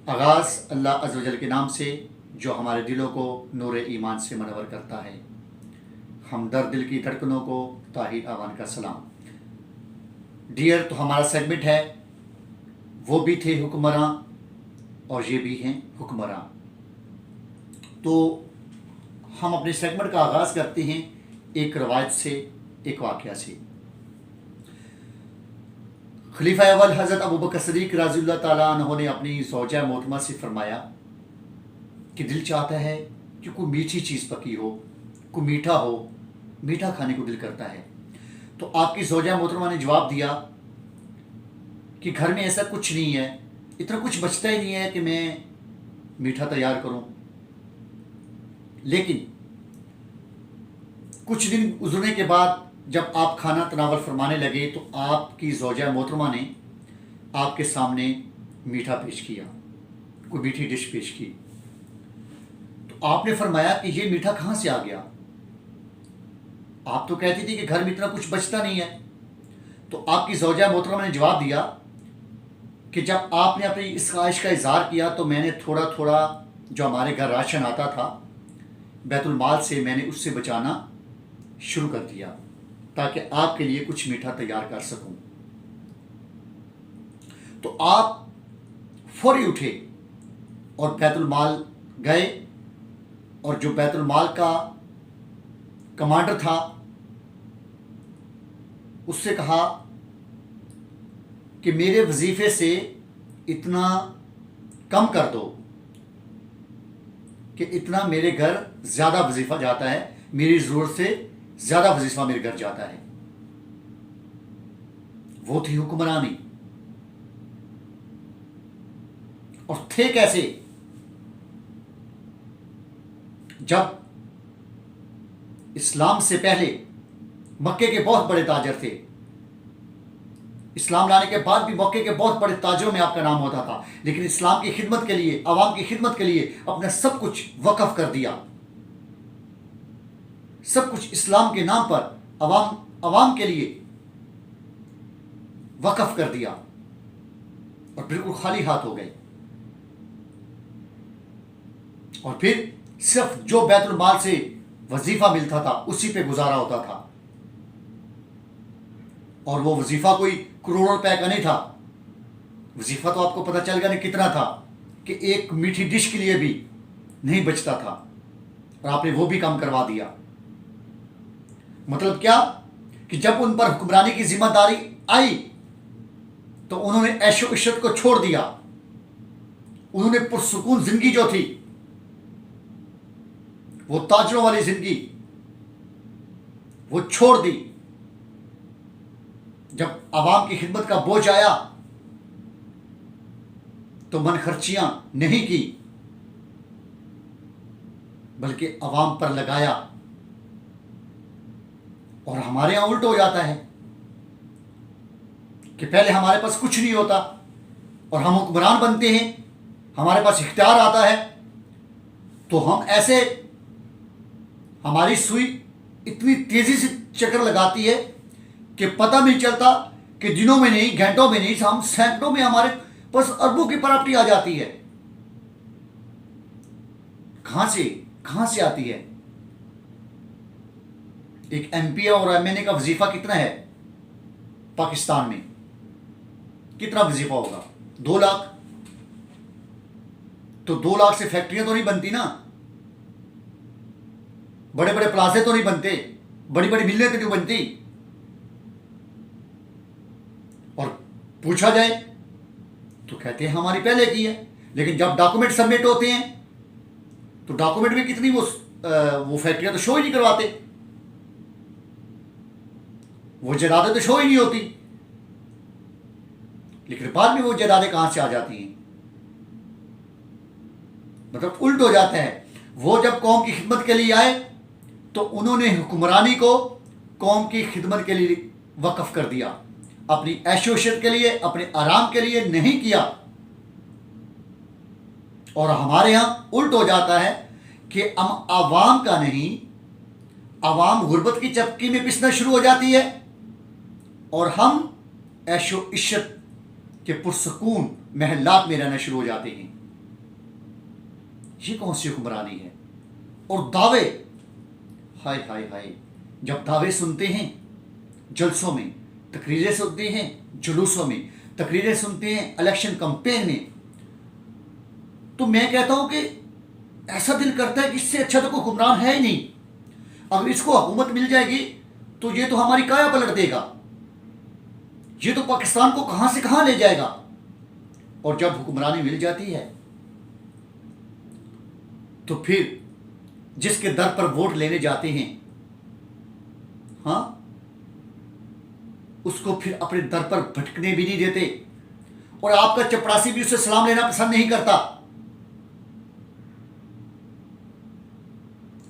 आगाज़ अल्लाह अज़्ज़ व जल के नाम से जो हमारे दिलों को नूर ईमान से मनवर करता है। हमदर्द दिल की धड़कनों को ताहिर आवान का सलाम। डियर, तो हमारा सेगमेंट है वो भी थे हुक्मरां और ये भी हैं हुक्मरां। तो हम अपने सेगमेंट का आगाज़ करते हैं एक रवायत से, एक वाक़या से। खलीफा अव्वल हज़रत अबू बकर सिद्दीक़ रज़ियल्लाहु ताला अन्हु ने अपनी ज़ौजा मोहतरमा से फरमाया कि दिल चाहता है कि कोई मीठी चीज़ पकी हो, कोई मीठा हो, मीठा खाने को दिल करता है। तो आपकी ज़ौजा मोहतरमा ने जवाब दिया कि घर में ऐसा कुछ नहीं है, इतना कुछ बचता ही नहीं है कि मैं मीठा तैयार करूं। लेकिन कुछ दिन गुजरने के बाद जब आप खाना तनावल फरमाने लगे तो आपकी ज़ौजा मोहतरमा ने आपके सामने मीठा पेश किया, कोई मीठी डिश पेश की। तो आपने फरमाया कि ये मीठा कहाँ से आ गया? आप तो कहती थी कि घर में इतना कुछ बचता नहीं है। तो आपकी ज़ौजा मोहतरमा ने जवाब दिया कि जब आपने अपनी इस ख्वाहिश का इज़हार किया तो मैंने थोड़ा थोड़ा जो हमारे घर राशन आता था बैतुल माल से, मैंने उससे बचाना शुरू कर दिया ताकि आपके लिए कुछ मीठा तैयार कर सकूं। तो आप फौरी उठे और बैतुल माल गए, और जो बैतुल माल का कमांडर था उससे कहा कि मेरे वजीफे से इतना कम कर दो कि इतना मेरे घर ज़्यादा वजीफ़ा जाता है, मेरी ज़रूरत से ज़्यादा वजीफ़ा मेरे घर जाता है। वो थी हुक्मरानी। और थे कैसे? जब इस्लाम से पहले मक्के के बहुत बड़े ताजर थे, इस्लाम लाने के बाद भी मक्के के बहुत बड़े ताजरों में आपका नाम होता था, लेकिन इस्लाम की खिदमत के लिए, आवाम की खिदमत के लिए अपना सब कुछ वक़्फ़ कर दिया। सब कुछ इस्लाम के नाम पर आवाम के लिए वक़्फ़ कर दिया और बिल्कुल खाली हाथ हो गए। और फिर सिर्फ जो बैतुल माल से वजीफा मिलता था उसी पे गुजारा होता था। और वो वजीफा कोई करोड़ों रुपए का नहीं था। वजीफा तो आपको पता चल गया नहीं कितना था कि एक मीठी डिश के लिए भी नहीं बचता था, और आपने वो भी कम करवा दिया। मतलब क्या कि जब उन पर हुक्मरानी की जिम्मेदारी आई तो उन्होंने ऐशो इशरत को छोड़ दिया। उन्होंने पुरसुकून जिंदगी जो थी, वो ताजरों वाली जिंदगी, वो छोड़ दी। जब आवाम की खिदमत का बोझ आया तो मन खर्चियां नहीं की, बल्कि आवाम पर लगाया। और हमारे यहां उल्ट हो जाता है कि पहले हमारे पास कुछ नहीं होता और हम हुक्मरान बनते हैं, हमारे पास इख्तियार आता है, तो हम ऐसे, हमारी सुई इतनी तेजी से चक्कर लगाती है कि पता नहीं चलता कि दिनों में नहीं, घंटों में नहीं, हम सैकड़ों में हमारे पास अरबों की प्रॉपर्टी आ जाती है। कहां से आती है? एक एमपी और एमएनए का वजीफा कितना है पाकिस्तान में? कितना वजीफा होगा? 2 लाख। तो 2 लाख से फैक्ट्रियां तो नहीं बनती ना, बड़े बड़े प्लाजे तो नहीं बनते, बड़ी बड़ी मिलें तो नहीं बनती। और पूछा जाए तो कहते हैं हमारी पहले की है, लेकिन जब डॉक्यूमेंट सबमिट होते हैं तो डॉक्यूमेंट में कितनी वो फैक्ट्रियां तो शो ही नहीं करवाते, वो जायदादें तो शो ही नहीं होती। लेकिन बाद में वो जायदादें कहां से आ जाती हैं? मतलब उल्ट हो जाता है। वो जब कौम की खिदमत के लिए आए तो उन्होंने हुक्मरानी को कौम की खिदमत के लिए वक्फ कर दिया, अपनी ऐशोशत के लिए, अपने आराम के लिए नहीं किया। और हमारे यहां उल्ट हो जाता है कि हम आवाम का नहीं, आवाम गुर्बत की चपकी में पिसना शुरू हो जाती है और हम ऐशो इश्शत के पुरसकून महलात में रहना शुरू हो जाते हैं। ये कौन सी हुक्मरानी है? और दावे, हाय हाय हाय, जब दावे सुनते हैं जलसों में, तकरीरें सुनते हैं जुलूसों में, तकरीरें सुनते हैं इलेक्शन कैंपेन में, तो मैं कहता हूं कि ऐसा दिल करता है कि इससे अच्छा तो कोई हुक्मरान है ही नहीं। अगर इसको हुकूमत मिल जाएगी तो ये तो हमारी काया पलट देगा, ये तो पाकिस्तान को कहां से कहां ले जाएगा। और जब हुक्मरानी मिल जाती है तो फिर जिसके दर पर वोट लेने जाते हैं, हाँ, उसको फिर अपने दर पर भटकने भी नहीं देते, और आपका चपरासी भी उससे सलाम लेना पसंद नहीं करता।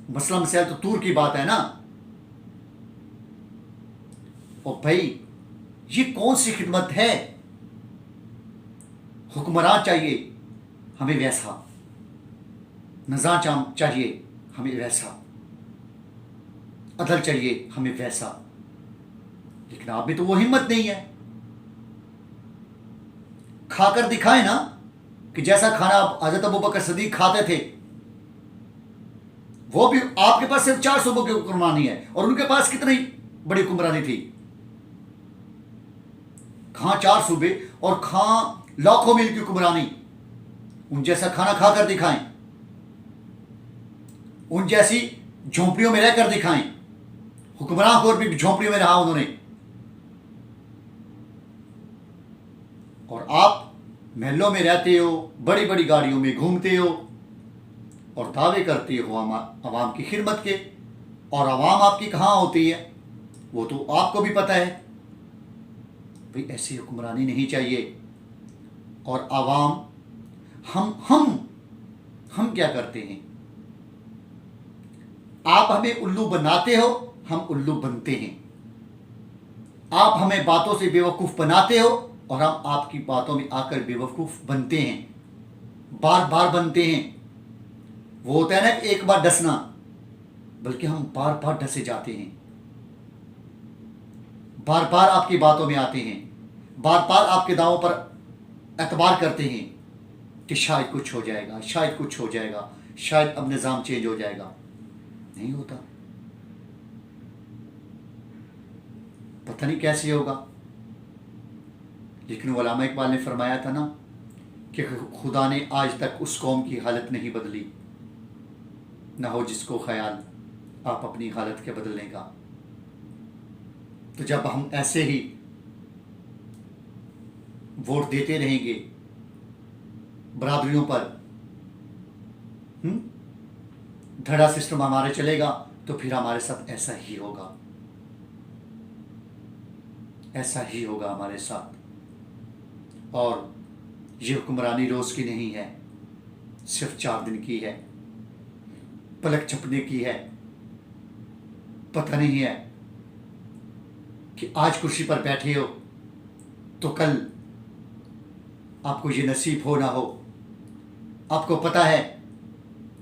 मसला मसैल तो दूर की बात है ना। और भाई ये कौन सी खिदमत है? हुक्मरान चाहिए हमें वैसा, निज़ाम चाहिए हमें वैसा, अदल चाहिए हमें वैसा, लेकिन आप में तो वो हिम्मत नहीं है। खाकर दिखाए ना कि जैसा खाना हज़रत अबू बकर सदीक खाते थे, वो भी आपके पास सिर्फ 4 सूबों की हुक्मरानी है, और उनके पास कितनी बड़ी हुक्मरानी थी। खां 4 सूबे और खां लाखों मील की हुक्मरानी। उन जैसा खाना खाकर दिखाएं, उन जैसी झोंपड़ियों में रहकर दिखाएं। हुक्मरान और भी झोंपड़ियों में रहा उन्होंने, और आप महलों में रहते हो, बड़ी बड़ी गाड़ियों में घूमते हो और दावे करते हो अवाम की खिदमत के, और अवाम आपकी कहाँ होती है वो तो आपको भी पता है। भाई ऐसी हुक्मरानी नहीं चाहिए। और अवाम, हम क्या करते हैं? आप हमें उल्लू बनाते हो, हम उल्लू बनते हैं। आप हमें बातों से बेवकूफ़ बनाते हो और हम आपकी बातों में आकर बेवकूफ़ बनते हैं, बार बार बनते हैं। वो होता है ना एक बार डसना, बल्कि हम बार बार डसे जाते हैं, बार बार आपकी बातों में आते हैं, बार बार आपके दावों पर एतबार करते हैं कि शायद कुछ हो जाएगा, शायद कुछ हो जाएगा, शायद अब निज़ाम चेंज हो जाएगा। नहीं होता, पता नहीं कैसे होगा। लेकिन उलमा इकबाल ने फरमाया था ना कि खुदा ने आज तक उस कौम की हालत नहीं बदली, ना हो जिसको ख्याल आप अपनी हालत के बदलने का। तो जब हम ऐसे ही वोट देते रहेंगे बरादरियों पर, धड़ा सिस्टम हमारे चलेगा, तो फिर हमारे साथ ऐसा ही होगा, ऐसा ही होगा हमारे साथ। और ये हुक्मरानी रोज़ की नहीं है, सिर्फ 4 दिन की है, पलक झपकने की है। पता नहीं है कि आज कुर्सी पर बैठे हो तो कल आपको ये नसीब हो ना हो। आपको पता है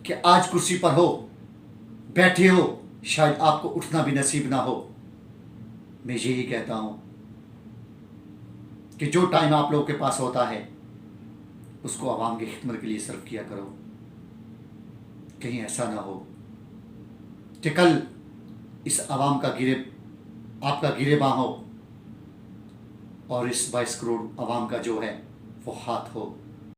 कि आज कुर्सी पर हो, बैठे हो, शायद आपको उठना भी नसीब ना हो। मैं यही कहता हूँ कि जो टाइम आप लोगों के पास होता है उसको आवाम की खिदमत के लिए सर्व किया करो। कहीं ऐसा ना हो कि कल इस आवाम का आपका गिरेबान हो और इस 22 करोड़ आवाम का जो है वो हाथ हो।